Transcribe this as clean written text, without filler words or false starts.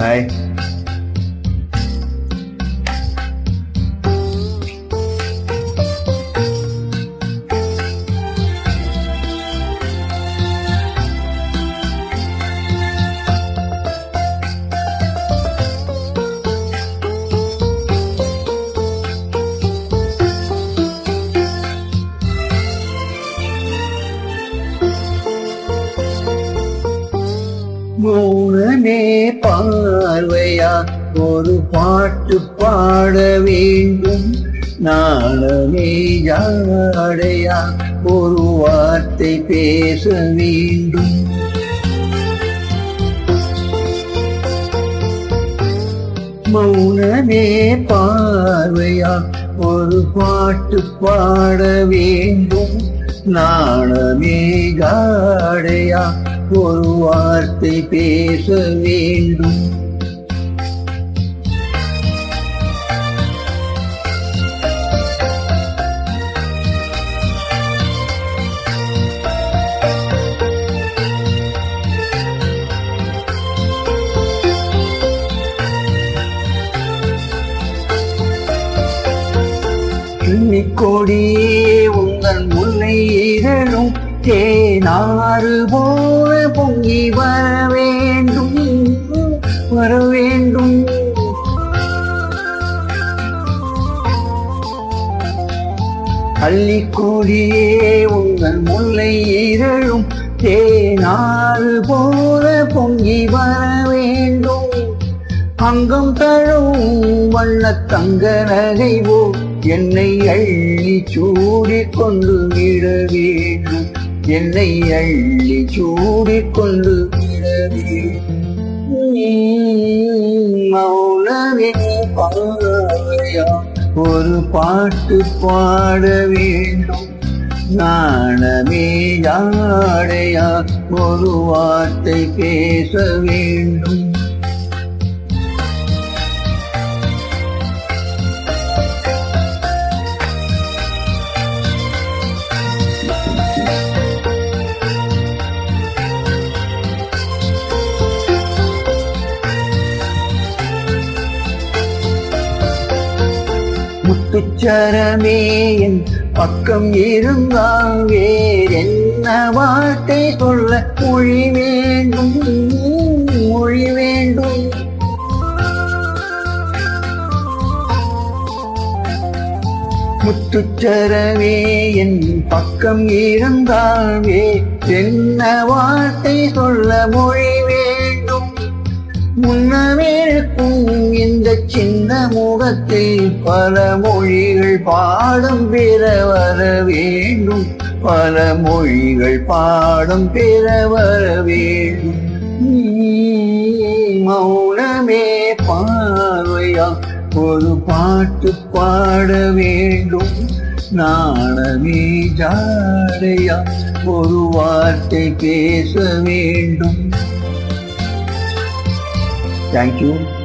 Hi. மௌனமே பார்வையா ஒரு பாட்டு பாட வேண்டும், நாணமே ஜாடையா ஒரு வார்த்தை பேச வேண்டும். மௌனமே பார்வையா ஒரு பாட்டு பாட வேண்டும், நாணமே ஜாடையா ஒரு வார்த்தை பேச வேண்டும். கொடியே உங்கள் முல்லை இதழும் தேனாறு போல பொங்கி வர வேண்டும், வர வேண்டும். அள்ளிக்கொடியே உங்கள் முல்லை இதழும் தேனாறு போல பொங்கி வர வேண்டும். அங்கம் தழும் வண்ண தங்க நகை போ என்னை அள்ளி சூடிக் கொண்டு விட வேண்டும், என்னை அள்ளி சூடிக் கொண்டு விட வேண்டும். மௌனமே பார்வையா ஒரு பாட்டு பாட வேண்டும், நாணமே ஜாடையா ஒரு வார்த்தை பேச வேண்டும். முத்துச்சரமே என் பக்கம் இருந்தால் வேறென்ன வார்த்தை சொல்ல மொழி வேண்டும், மொழி வேண்டும். முத்துச்சரமே என் பக்கம் இருந்தால் வேறென்ன வார்த்தை சொல்ல மொழி வேண்டும். முன்னமேற்கும் இந்த சின்ன முகத்தில் பல மொழிகள் பாடம் பெற வர வேண்டும், பல மொழிகள் பாடம் பெற வர வேண்டும். மௌனமே பார்வையா ஒரு பாட்டு பாட வேண்டும், நாணமே ஜாடையா ஒரு வார்த்தை பேச வேண்டும். Thank you.